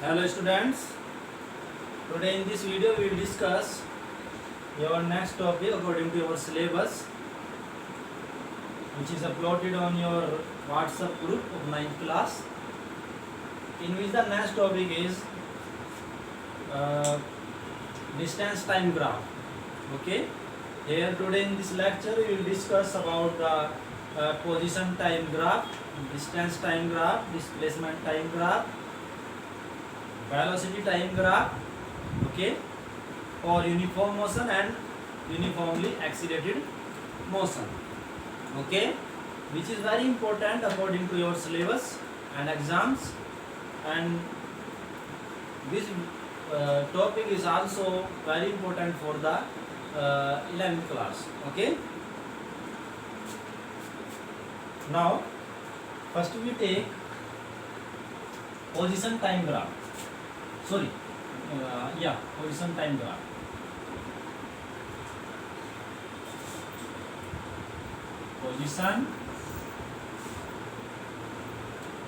Hello students, today in this video we will discuss your next topic according to your syllabus, which is uploaded on your WhatsApp group of 9th class, in which the next topic is distance time graph. Okay, here today in this lecture we will discuss about the position time graph, distance time graph, displacement time graph, velocity time graph, okay, for uniform motion and uniformly accelerated motion, okay, which is very important according to your syllabus and exams. And this topic is also very important for the 11th class. Okay, now first we take position time graph. Position time graph. Position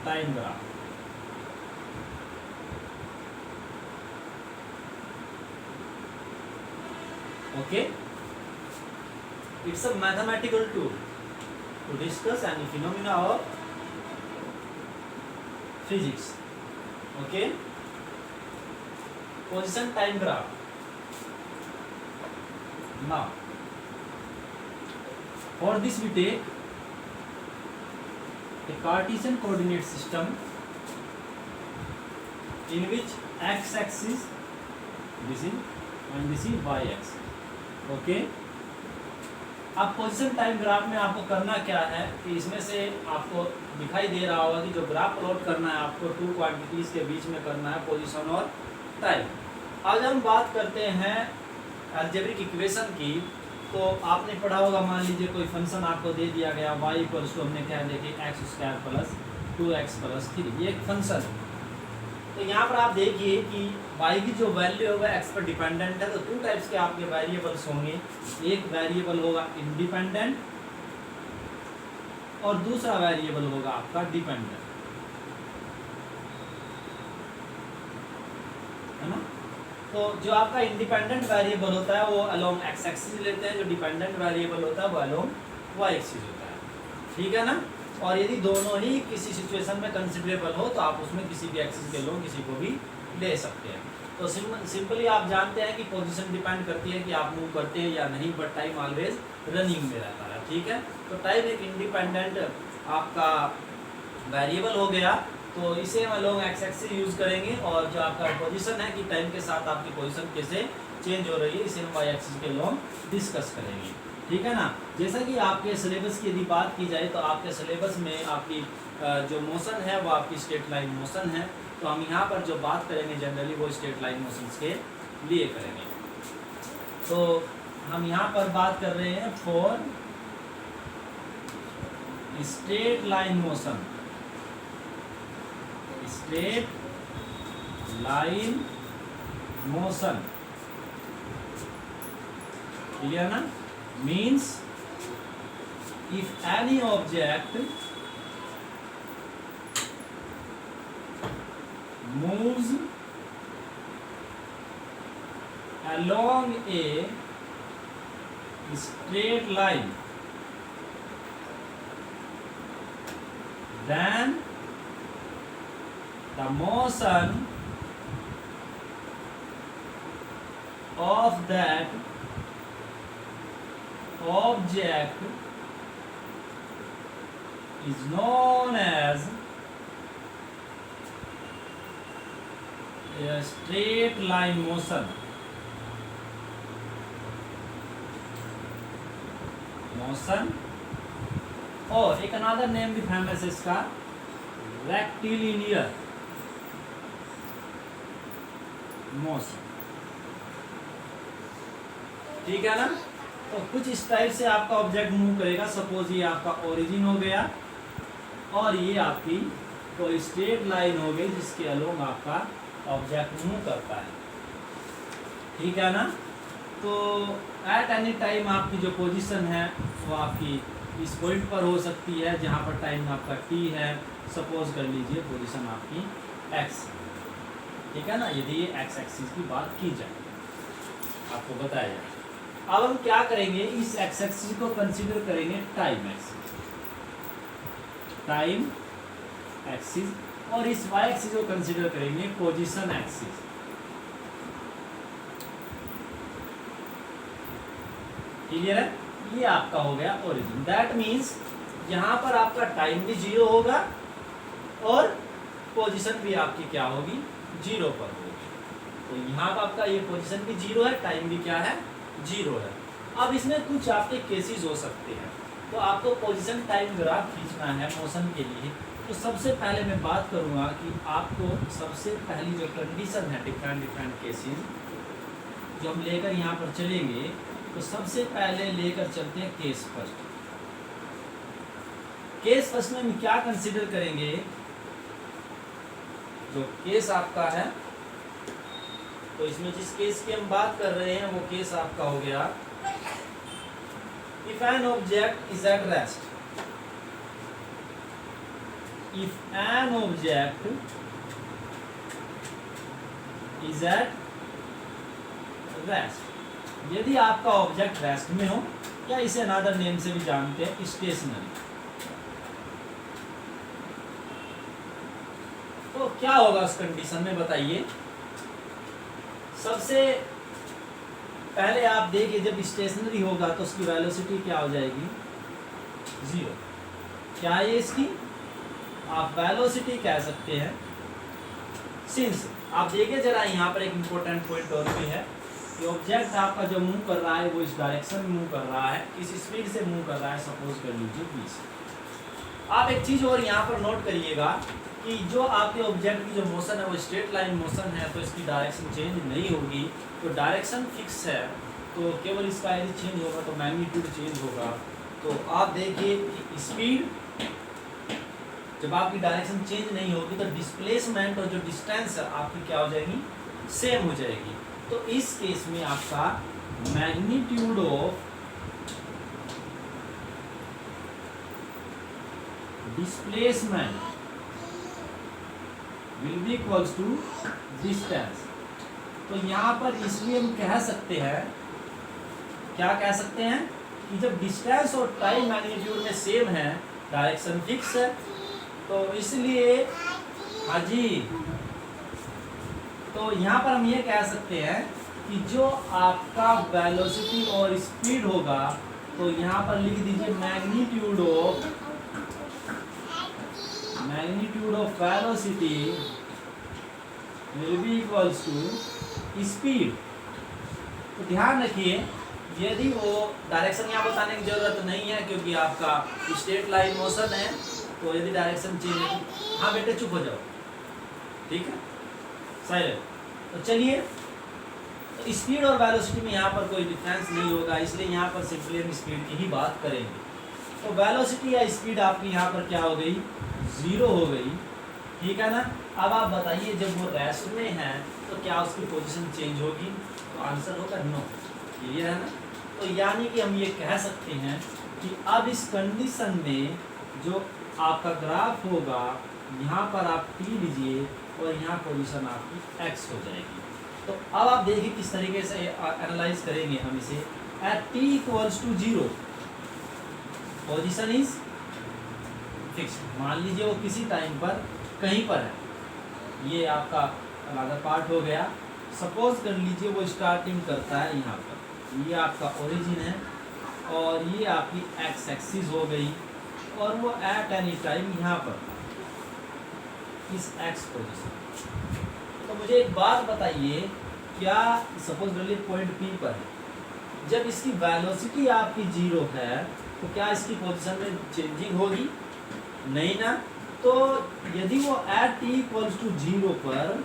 time graph. Okay, it's a mathematical tool to discuss any phenomena of physics. Okay, position time graph. Now, for this we take a Cartesian coordinate system in which x-axis this is and this is y-axis. Okay, अब position time graph में आपको करना क्या है कि इसमें से आपको दिखाई दे रहा होगा कि जो ग्राफ प्लॉट करना है आपको टू क्वांटिटीज के बीच में करना है, पोजीशन और टाइम। आज हम बात करते हैं अलजेब्रिक इक्वेशन की। तो आपने पढ़ा होगा, मान लीजिए कोई फंक्शन आपको दे दिया गया y इक्वल्स टू हमने क्या देखिए x² प्लस 2x प्लस 3, ये एक फंक्शन है। तो यहाँ पर आप देखिए कि y की जो वैल्यू होगा x पर डिपेंडेंट है। तो टू टाइप्स के आपके वेरिएबल्स होंगे, एक वेरिएबल होगा इंडिपेंडेंट और दूसरा वेरिएबल होगा आपका डिपेंडेंट, है ना। तो जो आपका इंडिपेंडेंट वेरिएबल होता है वो अलोंग x एक्सिस लेते हैं, जो डिपेंडेंट वेरिएबल होता है वो अलोंग y एक्सिस होता है, ठीक है ना। और यदि दोनों ही किसी सिचुएशन में कंसिडरेबल हो तो आप उसमें किसी भी एक्सिस के लोग किसी को भी ले सकते हैं। तो सिंपली आप जानते हैं कि पोजीशन डिपेंड करती है कि आप मूव करते हैं या नहीं, बट टाइम ऑलवेज रनिंग में रहता है, ठीक है। तो टाइम एक इंडिपेंडेंट आपका वेरिएबल हो गया, तो इसे हम लोग एक्स एक्सिस यूज़ करेंगे। और जो आपका पोजीशन है कि टाइम के साथ आपकी पोजीशन कैसे चेंज हो रही है, इसे हम वाई एक्सिस के लोग डिस्कस करेंगे, ठीक है ना। जैसा कि आपके सिलेबस की यदि बात की जाए तो आपके सिलेबस में आपकी जो मोशन है वो आपकी स्ट्रेट लाइन मोशन है। तो हम यहाँ पर जो बात करेंगे जनरली वो स्ट्रेट लाइन मोशंस के लिए करेंगे। तो हम यहाँ पर बात कर रहे हैं for straight line motion, straight line motion, clear ना। Means if any object moves along a straight line, then the motion of that object is known as a straight line motion. और एक अनदर नेम भी famous है इसका, rectilinear motion, ठीक है ना। तो कुछ इस टाइप से आपका ऑब्जेक्ट मूव करेगा। सपोज ये आपका ओरिजिन हो गया और ये आपकी कोई स्ट्रेट लाइन हो गई जिसके अलोंग आपका ऑब्जेक्ट मूव करता है, ठीक है ना। तो एट एनी टाइम आपकी जो पोजीशन है वो आपकी इस पॉइंट पर हो सकती है जहाँ पर टाइम आपका t है। सपोज कर लीजिए पोजीशन आपकी x, ठीक है ना, यदि ये एक्स एक्सिस की बात की जाए, आपको बताया जाए। अब हम क्या करेंगे, इस एक्स एक्सिस को कंसीडर करेंगे टाइम एक्सिस, टाइम एक्सिस, और इस वाई एक्सिस को कंसीडर करेंगे पोजीशन एक्सिस। क्लियर है, ये आपका हो गया ओरिजिन। दैट मीन्स यहाँ पर आपका टाइम भी 0 होगा और पोजीशन भी आपकी क्या होगी, 0 पर होगी। तो यहाँ पर आपका ये पोजीशन भी 0 है, टाइम भी क्या है, 0 है। अब इसमें कुछ आपके केसेस हो सकते हैं। तो आपको पोजीशन टाइम ग्राफ खींचना है मोशन के लिए, तो सबसे पहले मैं बात करूँगा कि आपको सबसे पहली जो कंडीशन है, डिफरेंट केसेस जो हम लेकर यहाँ पर चलेंगे, तो सबसे पहले लेकर चलते हैं केस फर्स्ट। केस फर्स्ट में हम क्या कंसीडर करेंगे, जो केस आपका है, तो इसमें जिस केस की हम बात कर रहे हैं वो केस आपका हो गया, if an object is at rest, if an object is at rest, यदि आपका ऑब्जेक्ट रेस्ट में हो, या इसे अनदर नेम से भी जानते हैं स्टेशनरी, तो क्या होगा उस कंडीशन में बताइए। सबसे पहले आप देखिए, जब स्टेशनरी होगा तो उसकी वेलोसिटी क्या हो जाएगी, 0। क्या है इसकी, आप वेलोसिटी कह सकते हैं। सिंस आप देखिए जरा, यहाँ पर एक इंपॉर्टेंट पॉइंट और भी है कि ऑब्जेक्ट आपका जो मूव कर रहा है वो इस डायरेक्शन में मूव कर रहा है, किस स्पीड से मूव कर रहा है, सपोज कर लीजिए 20। आप एक चीज़ और यहाँ पर नोट करिएगा कि जो आपके ऑब्जेक्ट की जो मोशन है वो स्ट्रेट लाइन मोशन है, तो इसकी डायरेक्शन चेंज नहीं होगी। तो डायरेक्शन फिक्स है, तो केवल इसका यदि चेंज होगा तो मैग्नीट्यूड चेंज होगा। तो आप देखिए कि स्पीड, जब आपकी डायरेक्शन चेंज नहीं होगी तो डिस्प्लेसमेंट और जो डिस्टेंस है आपकी क्या हो जाएगी, सेम हो जाएगी। तो इस केस में आपका magnitude of displacement will be equals to distance. तो यहाँ पर इसलिए हम कह सकते हैं, क्या कह सकते हैं कि जब डिस्टेंस और टाइम मैग्नीट्यूड में सेम है, डायरेक्शन फिक्स है, तो इसलिए हाँ जी, तो यहाँ पर हम ये कह सकते हैं कि जो आपका वेलोसिटी और स्पीड होगा, तो यहाँ पर लिख दीजिए magnitude of velocity will be equals to speed. तो ध्यान रखिए, यदि वो डायरेक्शन यहाँ बताने की जरूरत नहीं है क्योंकि आपका स्ट्रेट लाइन मोशन है, तो यदि डायरेक्शन चेंज है, हाँ बेटे चुप हो जाओ, ठीक है, साइलेंट। तो चलिए, तो स्पीड और वेलोसिटी में यहाँ पर कोई डिफरेंस नहीं होगा, इसलिए यहाँ पर सिंपली हम स्पीड की ही बात करेंगे। तो वेलोसिटी या स्पीड आपकी यहाँ पर क्या हो गई, 0 हो गई, ठीक है ना। अब आप बताइए, जब वो रेस्ट में है तो क्या उसकी पोजीशन चेंज होगी, तो आंसर होगा नो। क्लियर है ना। तो यानी कि हम ये कह सकते हैं कि अब इस कंडीशन में जो आपका ग्राफ होगा, यहाँ पर आप t लीजिए और यहाँ पोजीशन आपकी x हो जाएगी। तो अब आप देखिए किस तरीके से एनालाइज करेंगे हम इसे। At t equals to 0 position is fix. मान लीजिए वो किसी टाइम पर कहीं पर है, ये आपका अनदर पार्ट हो गया। सपोज कर लीजिए वो स्टार्टिंग करता है यहाँ पर, ये आपका ओरिजिन है और ये आपकी एक्स एक्सिस हो गई, और वो एट एनी टाइम यहाँ पर इस एक्स पोजीशन। तो मुझे एक बात बताइए, क्या सपोज कर लीजिए पॉइंट पी पर है, जब इसकी वेलोसिटी आपकी 0 है तो क्या इसकी पोजीशन में चेंजिंग होगी, नहीं ना। तो यदि वो एट t इक्वल्स टू 0 पर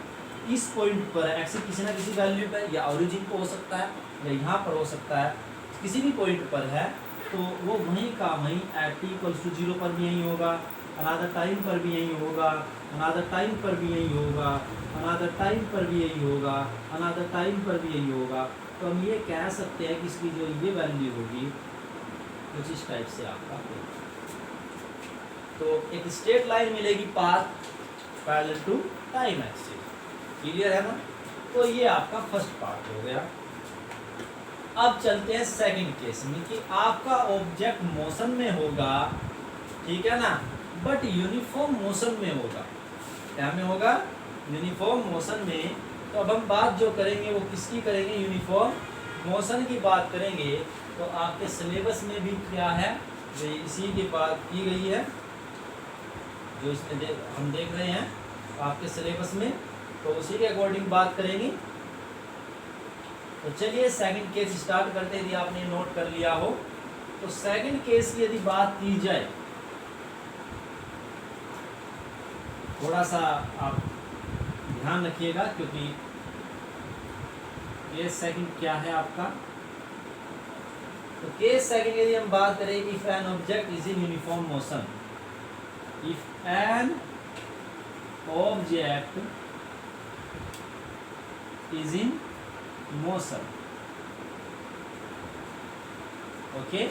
इस पॉइंट पर एक्स किसी ना किसी वैल्यू पर, या ओरिजिन को हो सकता है या यहाँ पर हो सकता है, किसी भी पॉइंट पर है, तो वो वहीं का वहीं एट t इक्वल्स टू 0 पर भी यही होगा, अनदर टाइम पर भी यही होगा, अनदर टाइम पर भी यही होगा, अनदर टाइम पर भी यही होगा, अनदर टाइम पर भी यही होगा। तो हम ये कह सकते हैं कि इसकी जो ये वैल्यू होगी कुछ इस टाइप से आपका होगा। तो एक स्ट्रेट लाइन मिलेगी path parallel to time axis. Clear है ना। तो ये आपका फर्स्ट पार्ट हो गया। अब चलते हैं सेकंड केस में कि आपका ऑब्जेक्ट मोशन में होगा, ठीक है ना, बट यूनिफॉर्म मोशन में होगा। क्या में होगा? यूनिफॉर्म मोशन में। तो अब हम बात जो करेंगे वो किसकी करेंगे? यूनिफॉर्म मोशन की बात करेंगे। तो आपके सिलेबस में भी क्या है, जो इसी की बात की गई है, जो इसमें हम देख रहे हैं आपके सिलेबस में, तो उसी के अकॉर्डिंग बात करेंगे। तो चलिए सेकंड केस स्टार्ट करते हैं। यदि आपने नोट कर लिया हो तो सेकंड केस की यदि बात की जाए, थोड़ा सा आप ध्यान रखिएगा, क्योंकि केस सेकंड क्या है आपका। तो केस सेकंड यदि हम बात करें, if an object is in uniform motion, if an object is in motion, okay,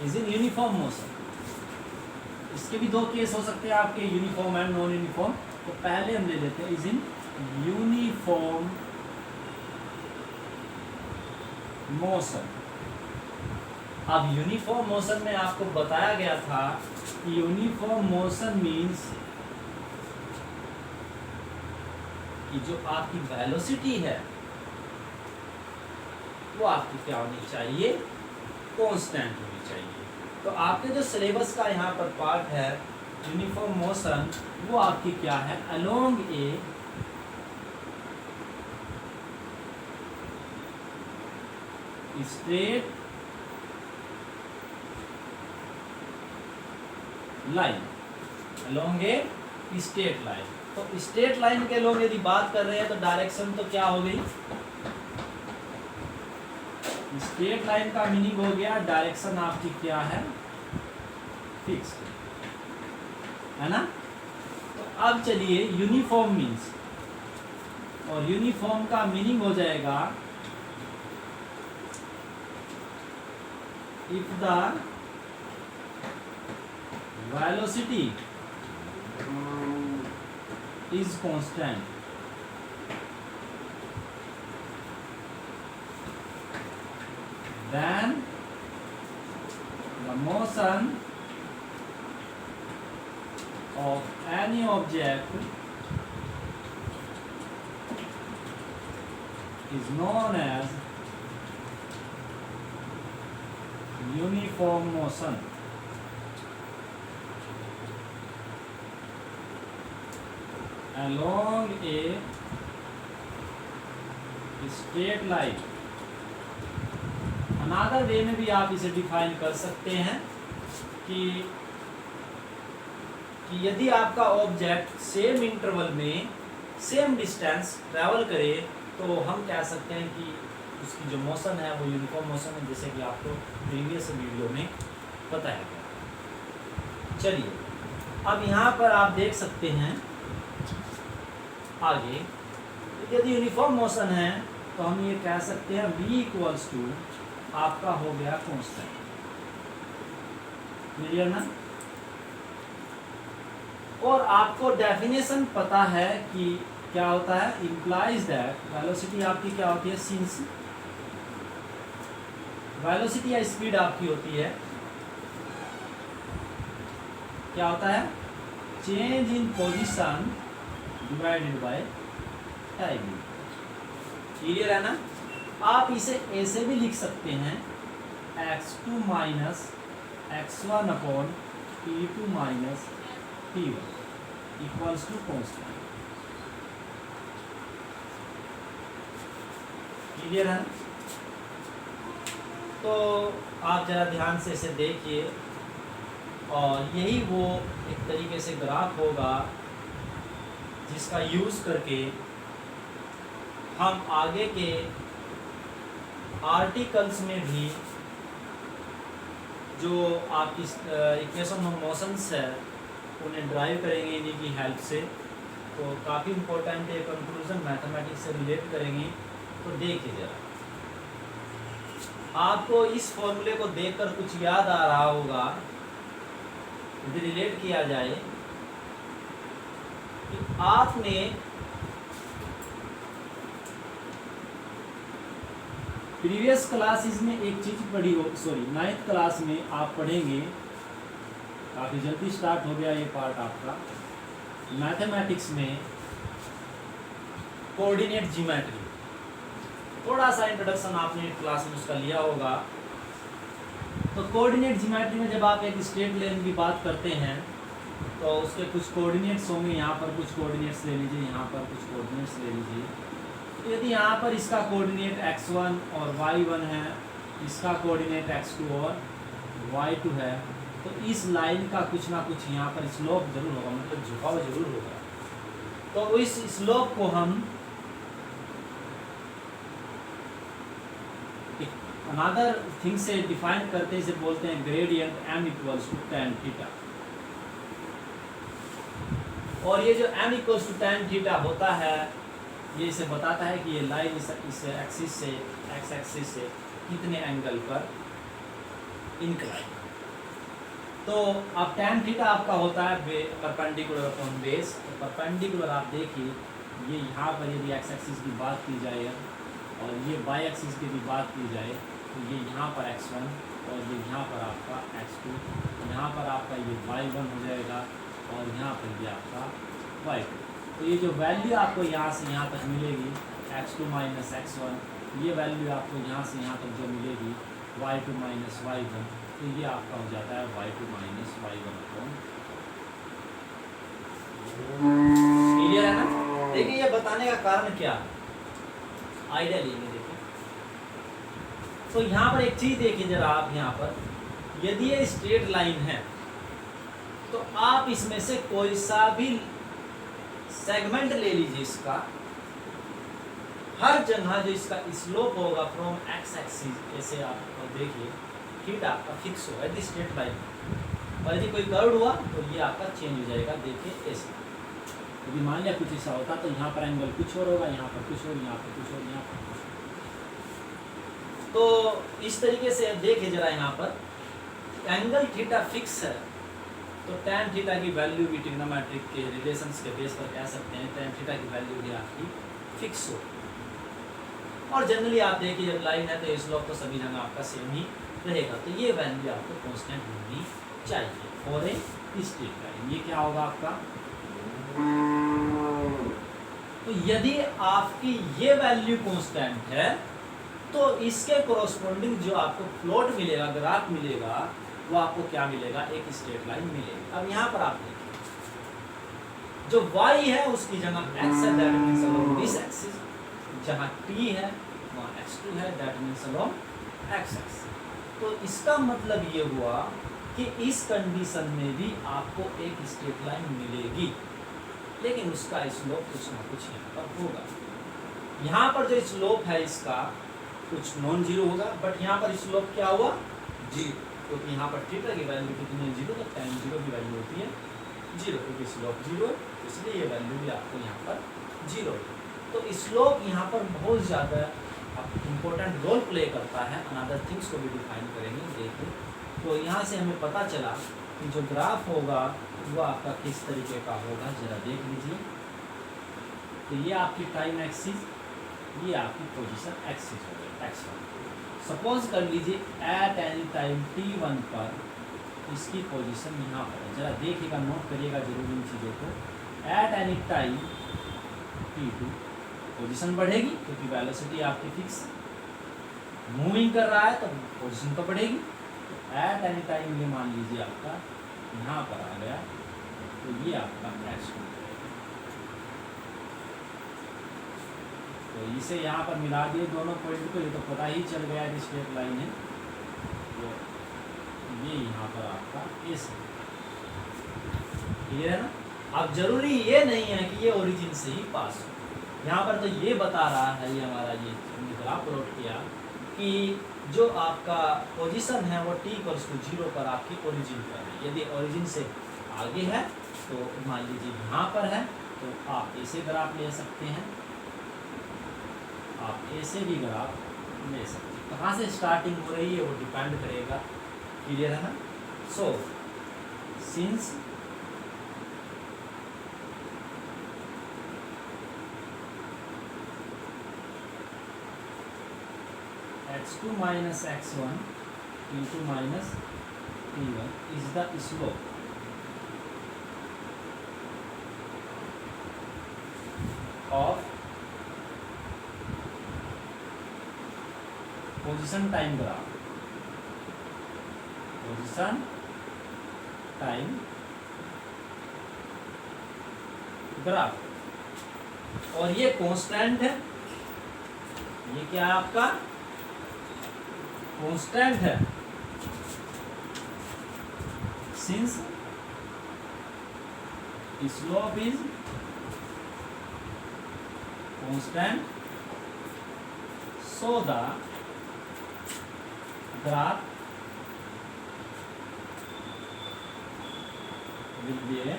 is in uniform motion. इसके भी दो केस हो सकते हैं आपके, यूनिफॉर्म एंड नॉन यूनिफॉर्म। तो पहले हम ले लेते हैं इज इन यूनिफॉर्म मोशन। अब यूनिफॉर्म मोशन में आपको बताया गया था कि यूनिफॉर्म मोशन मींस कि जो आपकी वेलोसिटी है वो आपकी क्या होनी चाहिए? कांस्टेंट होनी चाहिए। तो आपके जो सिलेबस का यहाँ पर पार्ट है यूनिफॉर्म मोशन, वो आपकी क्या है? Along a straight line, along a straight line. तो स्ट्रेट लाइन के लोग यदि बात कर रहे हैं तो डायरेक्शन तो क्या हो गई? स्ट्रेट लाइन का मीनिंग हो गया डायरेक्शन आपकी क्या है? फिक्स है ना। तो अब चलिए यूनिफॉर्म मीन्स, और यूनिफॉर्म का मीनिंग हो जाएगा if the velocity is constant, then the motion of any object is known as uniform motion. Along a straight line। Another way में भी आप इसे डिफाइन कर सकते हैं कि यदि आपका ऑब्जेक्ट सेम इंटरवल में सेम डिस्टेंस ट्रैवल करे तो हम कह सकते हैं कि उसकी जो मोशन है वो यूनिफॉर्म मोशन है, जैसे कि आपको प्रीवियस वीडियो में बताया गया। चलिए अब यहाँ पर आप देख सकते हैं आगे, यदि यूनिफॉर्म मोशन है तो हम ये कह सकते हैं v इक्वल्स टू आपका हो गया कांस्टेंट। क्लियर ना। और आपको डेफिनेशन पता है कि क्या होता है? इम्प्लाइज दैट वेलोसिटी आपकी क्या होती है? सिंस वेलोसिटी या स्पीड आपकी होती है, क्या होता है? Change in position divided by time. Clear है ना। आप इसे ऐसे भी लिख सकते हैं x2 minus x1 upon t2 minus t1 equals to constant. Clear है। तो आप जरा ध्यान से इसे देखिए, और यही वो एक तरीके से ग्राफ होगा जिसका यूज़ करके हम आगे के आर्टिकल्स में भी जो आपकी इक्वेशन ऑफ मोशंस है उन्हें ड्राइव करेंगे इन्हीं की हेल्प से। तो काफ़ी इम्पोर्टेंट है, कंक्लूजन मैथमेटिक्स से रिलेट करेंगे। तो देखिए जरा, आपको इस फॉर्मूले को देखकर कुछ याद आ रहा होगा, यदि रिलेट किया जाए कि आपने प्रीवियस क्लासेस में एक चीज पढ़ी हो, सॉरी 9th क्लास में आप पढ़ेंगे, काफ़ी जल्दी स्टार्ट हो गया ये पार्ट आपका, मैथमेटिक्स में कोऑर्डिनेट ज्योमेट्री। थोड़ा सा इंट्रोडक्शन आपने क्लास में उसका लिया होगा। तो कोऑर्डिनेट ज्योमेट्री में जब आप एक स्ट्रेट लाइन की बात करते हैं तो उसके कुछ कोऑर्डिनेट्स होंगे, यहाँ पर कुछ कोऑर्डिनेट्स ले लीजिए, यहाँ पर कुछ कोऑर्डिनेट्स ले लीजिए। तो यदि यहाँ पर इसका कोऑर्डिनेट x1 और y1 है, इसका कोऑर्डिनेट x2 और y2 है, तो इस लाइन का कुछ ना कुछ यहाँ पर स्लोप जरूर होगा, मतलब झुकाव जरूर होगा। तो इस स्लोप को हम अनदर थिंग से डिफाइन करते हैं, इसे बोलते हैं gradient m equals to tan theta. और ये जो m equals to tan theta होता है, ये इसे बताता है कि ये लाइन इस एक्सिस से, x एक्सिस से कितने एंगल पर इंक्लाइन। तो अब tan थीटा आपका होता है परपेंडिकुलर अपॉन बेस। तो परपेंडिकुलर आप देखिए, ये यहाँ पर यदि x एक्सिस की बात की जाए और ये y एक्सिस की भी बात की जाए, तो ये यहाँ पर x1 और ये यहाँ पर आपका x2, यहाँ पर आपका ये y1 हो जाएगा और यहाँ पर ये आपका y2। तो ये जो वैल्यू आपको यहाँ से यहाँ तक मिलेगी x2 माइनस x1, ये वैल्यू आपको यहाँ से यहाँ तक जो मिलेगी y2 माइनस y1, तो ये आपका हो जाता है y2 minus y1 upon. Clear है ना? देखिए ये बताने का कारण क्या है, आइडिया लेंगे। देखिए तो यहाँ पर एक चीज देखिए जरा आप, यहाँ पर यदि ये स्ट्रेट लाइन है तो आप इसमें से कोई सा भी सेगमेंट ले लीजिए, इसका हर जगह जो इसका स्लोप होगा फ्रॉम एक्स एक्सिस, ऐसे आप देखिए थीटा आपका फिक्स होगा यदि स्ट्रेट लाइन, और यदि कोई कर्व हुआ तो ये आपका चेंज हो जाएगा। देखिए ऐसे यदि मान लिया कुछ ऐसा होता तो यहाँ पर एंगल कुछ और होगा, यहाँ पर कुछ और, यहाँ पर कुछ और, यहाँ पर कुछ और। तो इस तरीके से देखिए जरा, यहाँ पर एंगल थीटा फिक्स है तो tan थीटा की वैल्यू भी ट्रिग्नोमेट्रिक के रिलेशंस के बेस पर कह सकते हैं tan थीटा की वैल्यू भी आपकी फिक्स हो। और जनरली आप देखिए जब लाइन है तो स्लोप तो सभी जगह आपका सेम ही रहेगा, तो ये वैल्यू आपको कांस्टेंट होनी चाहिए फॉर ए स्ट्रेट लाइन। ये क्या होगा आपका, तो यदि आपकी ये वैल्यू कांस्टेंट है तो इसके कोरोस्पोंडिंग जो आपको प्लॉट मिलेगा, ग्राफ मिलेगा, वो आपको क्या मिलेगा, एक स्ट्रेट लाइन मिलेगी। अब यहाँ पर आप देखिए जो y है उसकी जगह x है, that means along this axis, जहाँ t है वहाँ x2 है, that means along x axis. तो इसका मतलब ये हुआ कि इस कंडीशन में भी आपको एक स्ट्रेट लाइन मिलेगी, लेकिन उसका स्लोप कुछ ना कुछ यहाँ पर होगा। यहाँ पर जो स्लोप है इसका कुछ नॉन जीरो होगा, बट यहाँ पर स्लोप क्या हुआ, जीरो, क्योंकि यहाँ पर थीटा की वैल्यू कितनी है, जीरो, तो tan जीरो की वैल्यू होती है जीरो, क्योंकि स्लोप जीरो है, इसलिए ये वैल्यू भी आपको यहाँ पर जीरो है। तो स्लोप यहाँ पर बहुत ज़्यादा इम्पोर्टेंट रोल प्ले करता है। अनदर थिंग्स को भी डिफाइन करेंगे, देखिए। तो यहाँ से हमें पता चला कि जो ग्राफ होगा वो आपका किस तरीके का होगा, ज़रा देख लीजिए। तो ये आपकी टाइम एक्सिस, ये आपकी पोजीशन एक्सिस हो गई, x1। सपोज कर लीजिए एट एनी टाइम t1 पर इसकी पोजीशन यहाँ पर है, जरा देखिएगा, नोट करिएगा जरूर इन चीज़ों को। At any time t2 position बढ़ेगी क्योंकि वेलोसिटी आपकी फिक्स मूविंग कर रहा है तो पोजीशन तो बढ़ेगी। तो एट एनी टाइम ये मान लीजिए आपका यहाँ पर आ गया, तो ये आपका x2, तो इसे यहाँ पर मिला दिए दोनों पॉइंट को, ये तो पता ही चल गया कि स्ट्रेट लाइन है। तो ये यहाँ पर आपका इस क्लियर है ना। अब जरूरी ये नहीं है कि ये ओरिजिन से ही पास हो, यहाँ पर तो ये बता रहा है, ये हमारा ये ग्राफ प्लॉट किया कि जो आपका पोजीशन है वो t = 0 पर आपकी ओरिजिन पर है। यदि ओरिजिन से आगे है तो मान लीजिए यहाँ पर है, तो आप ऐसे ग्राफ ले सकते हैं, आप ऐसे भी ग्राफ ले सकते हैं। कहाँ से स्टार्टिंग हो रही है वो डिपेंड करेगा, क्लियर है ना। So since x2 minus x1 t2 minus t1 is the slope of position time graph, position time graph, और ये कांस्टेंट है, ये क्या है आपका कांस्टेंट है, since slope is constant so the graph will be a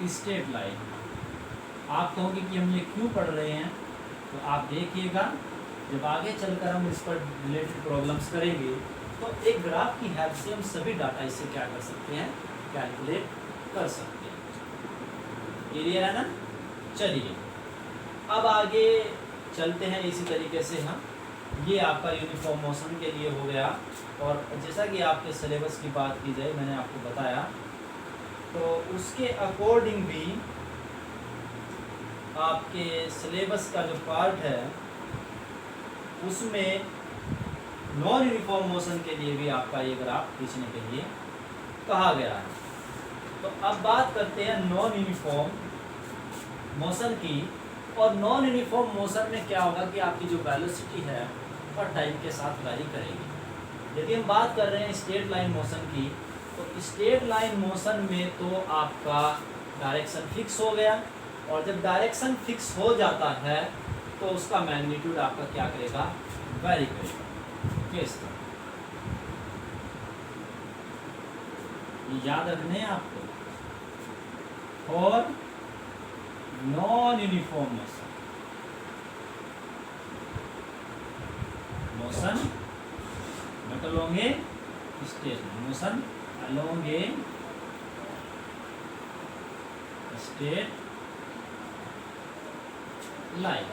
straight line. आप कहोगे कि हम ये क्यों पढ़ रहे हैं, तो आप देखिएगा जब आगे चलकर हम इस पर रिलेटेड प्रॉब्लम्स करेंगे तो एक ग्राफ की हेल्प से हम सभी डाटा इससे क्या कर सकते हैं, कैलकुलेट कर सकते हैं। क्लियर है ना? चलिए अब आगे चलते हैं इसी तरीके से हम। ये आपका यूनिफॉर्म मोशन के लिए हो गया, और जैसा कि आपके सिलेबस की बात की जाए, मैंने आपको बताया, तो उसके अकॉर्डिंग भी आपके सिलेबस का जो पार्ट है उसमें नॉन यूनिफॉर्म मोशन के लिए भी आपका ये ग्राफ खींचने के लिए कहा गया है। तो अब बात करते हैं नॉन यूनिफॉर्म मोशन की। और नॉन यूनिफॉर्म मोशन में क्या होगा कि आपकी जो वेलोसिटी है और टाइम के साथ वैरी करेगी। यदि हम बात कर रहे हैं स्ट्रेट लाइन मोशन की, तो स्ट्रेट लाइन मोशन में तो आपका डायरेक्शन फिक्स हो गया, और जब डायरेक्शन फिक्स हो जाता है तो उसका मैग्नीट्यूड आपका क्या करेगा, वैरी करेगा। किस तरह ये याद रखने हैं आपको। और non uniform motion not along a straight motion along a straight line।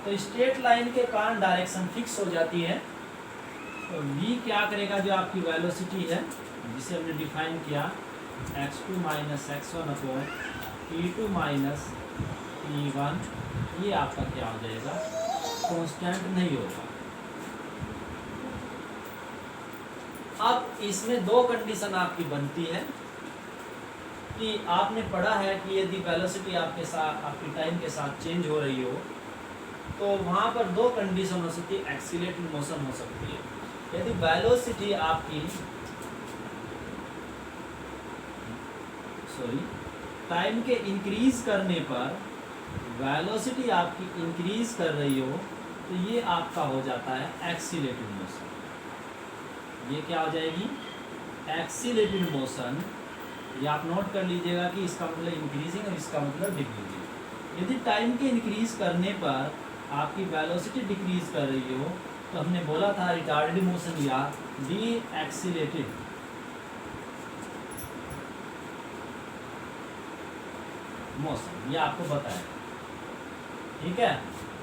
तो स्ट्रेट लाइन के कारण डायरेक्शन फिक्स हो जाती है, तो v क्या करेगा, जो आपकी वेलोसिटी है जिसे हमने डिफाइन किया x2 minus x1 upon t2 minus t1, ये आपका क्या हो जाएगा, कांस्टेंट नहीं होगा। अब इसमें दो कंडीशन आपकी बनती है कि आपने पढ़ा है कि यदि वेलोसिटी आपके साथ, आपकी टाइम के साथ चेंज हो रही हो, तो वहाँ पर दो कंडीशन हो सकती है, एक्सीलरेटेड मोशन हो सकती है। यदि वेलोसिटी आपकी टाइम के इंक्रीज करने पर वेलोसिटी आपकी इंक्रीज कर रही हो, तो ये आपका हो जाता है एक्सीलरेटेड मोशन। ये क्या हो जाएगी, एक्सीलरेटेड मोशन। ये आप नोट कर लीजिएगा कि इसका मतलब इंक्रीजिंग और इसका मतलब डिक्रीजिंग। यदि टाइम के इंक्रीज करने पर आपकी वेलोसिटी डिक्रीज कर रही हो, तो हमने बोला था रिटार्डेड मोशन या डी एक्सीलरेटेड मोशन, ये आपको बताया। ठीक है,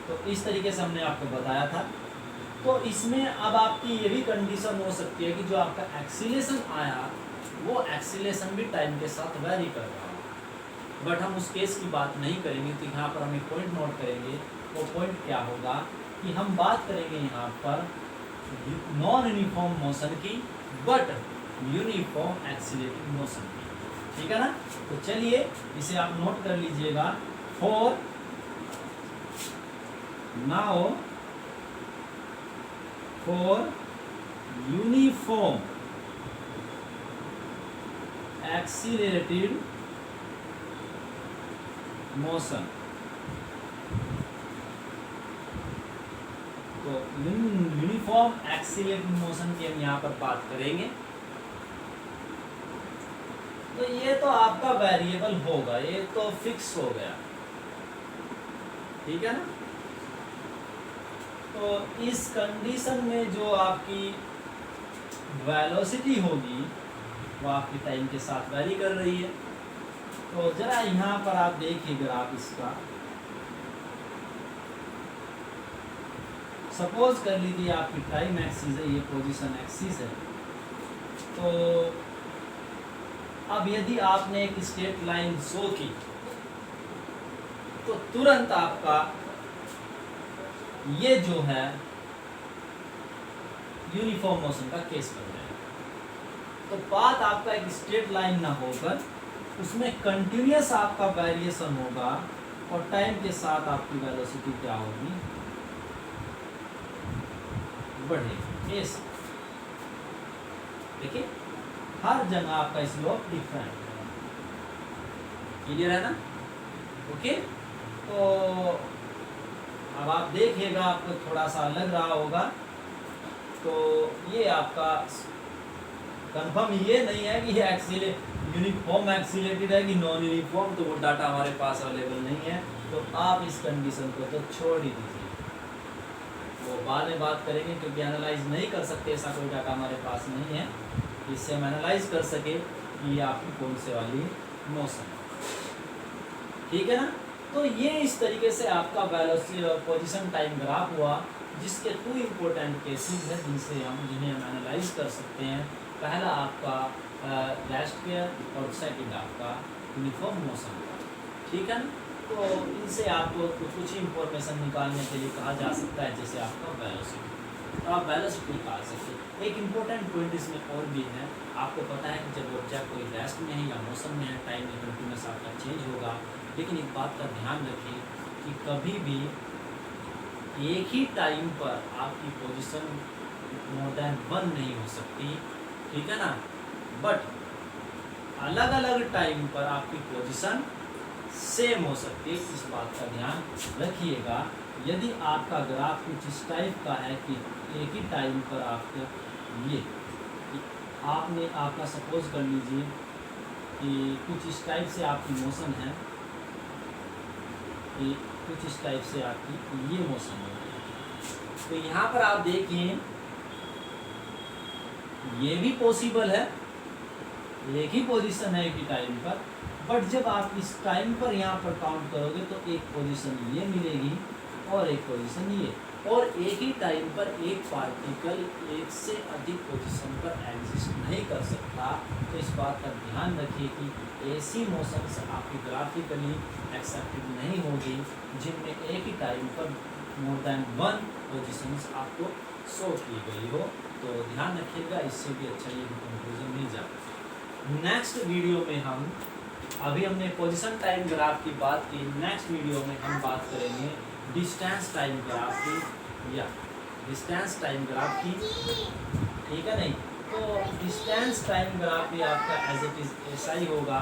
तो इस तरीके से हमने आपको बताया था। तो इसमें अब आपकी ये भी कंडीशन हो सकती है कि जो आपका एक्सीलेशन आया, वो एक्सीलेशन भी टाइम के साथ वैरी कर रहा है। बट हम उस केस की बात नहीं करेंगे, तो यहाँ पर हम एक पॉइंट नोट करेंगे। वो पॉइंट क्या होगा कि हम बात करेंगे यहाँ पर नॉन यूनिफॉर्म मोशन की, बट यूनिफॉर्म एक्सीलरेटेड मोशन की। ठीक है ना? तो चलिए इसे आप नोट कर लीजिएगा। For now for uniform accelerated motion, तो यूनिफॉर्म एक्सीलरेटेड मोशन की हम यहाँ पर बात करेंगे। तो ये तो आपका वेरिएबल होगा, ये तो फिक्स हो गया। ठीक है ना? तो इस कंडीशन में जो आपकी वेलोसिटी होगी वो आपकी टाइम के साथ वैरी कर रही है। तो जरा यहाँ पर आप देखिए ग्राफ इसका, सपोज कर लीजिए आपकी टाइम एक्सिस है, ये पोजीशन एक्सिस है। तो अब यदि आपने एक स्ट्रेट लाइन शो की तो तुरंत आपका ये जो है यूनिफॉर्म मोशन का केस बन जाएगा। तो पाथ आपका एक स्ट्रेट लाइन ना होकर उसमें कंटिन्यूअस आपका वेरिएशन होगा और टाइम के साथ आपकी वेलोसिटी क्या होगी, बढ़ेगी। केस देखिए हर जगह आपका स्लोप डिफरेंट है। क्लियर है ना? ओके, तो अब आप देखिएगा, आपको थोड़ा सा लग रहा होगा। तो ये आपका कंफर्म ये नहीं है कि ये यूनिफॉर्म एक्सीलेटेड है कि नॉन यूनिफॉर्म, तो वो डाटा हमारे पास अवेलेबल नहीं है। तो आप इस कंडीशन को तो छोड़ ही दीजिए, वो बाद में बात करेंगे, क्योंकि एनालाइज नहीं कर सकते, ऐसा कोई डाटा हमारे पास नहीं है जिससे हम एनालाइज कर सके कि ये आपकी कौन से वाली मोशन है। ठीक है ना? तो ये इस तरीके से आपका वेलोसिटी और पोजीशन टाइम ग्राफ हुआ, जिसके 2 इम्पोर्टेंट केसेस हैं जिन्हें हम एनालाइज कर सकते हैं। पहला आपका रेस्ट केयर और सेकंड आपका यूनिफॉर्म मोशन। ठीक है ना? तो इनसे आपको कुछ इंफॉर्मेशन निकालने के लिए कहा जा सकता है, जैसे आपका वेलोसिटी, तो आप वेलोसिटी निकाल सकते हैं। एक इम्पोर्टेंट पॉइंट इसमें और भी है, आपको पता है कि जब ऑब्जेक्ट कोई रेस्ट में है या मोशन में है, टाइम में कंटिन्यूस आपका चेंज होगा। लेकिन एक बात का ध्यान रखिए कि कभी भी एक ही टाइम पर आपकी पोजीशन मोर देन 1 नहीं हो सकती। ठीक है ना? बट अलग अलग टाइम पर आपकी पोजीशन सेम हो सकती है। इस बात का ध्यान रखिएगा। यदि आपका ग्राफ कुछ इस टाइप का है कि एक ही टाइम पर आपके ये आपने आपका सपोज कर लीजिए कि कुछ इस टाइप से आपकी मोशन है, कि कुछ इस टाइप से आपकी ये मोशन है। तो यहाँ पर आप देखिए ये भी पॉसिबल है, एक ही पोजीशन है एक ही टाइम पर, बट जब आप इस टाइम पर यहाँ पर काउंट करोगे तो एक पोजीशन ये मिलेगी और एक पोजीशन ये, और एक ही टाइम पर एक पार्टिकल एक से अधिक पोजीशन पर एग्जिस्ट नहीं कर सकता। तो इस बात का ध्यान रखिए कि ऐसी मोशंस आपकी ग्राफिकली एक्सेप्टेड नहीं होगी जिनमें एक ही टाइम पर मोर देन 1 पोजीशंस आपको शो की गई हो। तो ध्यान रखिएगा, इससे भी अच्छा ये कंक्लूजन मिल जाए। नेक्स्ट वीडियो में अभी हमने पोजीशन टाइम ग्राफ की बात की, नेक्स्ट वीडियो में हम बात करेंगे डिस्टेंस टाइम ग्राफ की या डिस्टेंस टाइम ग्राफ की। ठीक है नहीं? तो डिस्टेंस टाइम ग्राफ भी आपका एज इट इज़ ऐसा ही होगा।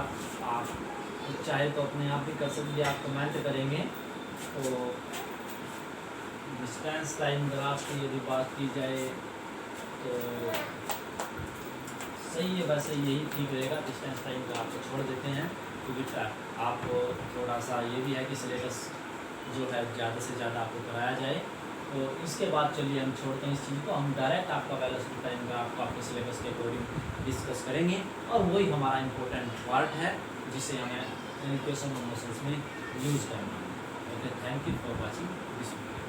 आप चाहे तो अपने आप भी कर सकते, आप कमेंट करेंगे। तो डिस्टेंस टाइम ग्राफ की यदि बात की जाए तो सही है, वैसे यही ठीक रहेगा। डिस्टेंस टाइम ग्राफ को छोड़ देते हैं, क्योंकि आप थोड़ा सा ये भी है कि सिलेबस जो है ज़्यादा से ज़्यादा आपको कराया जाए। तो इसके बाद चलिए हम छोड़ते हैं इस चीज़ को, हम डायरेक्ट आपका वेलोसिटी टाइम ग्राफ को आपके सिलेबस के अकॉर्डिंग डिस्कस करेंगे, और वही हमारा इम्पोर्टेंट पार्ट है जिसे हमें इक्वेशन ऑफ मोशंस में यूज़ करना है। Okay, thank you for watching this video.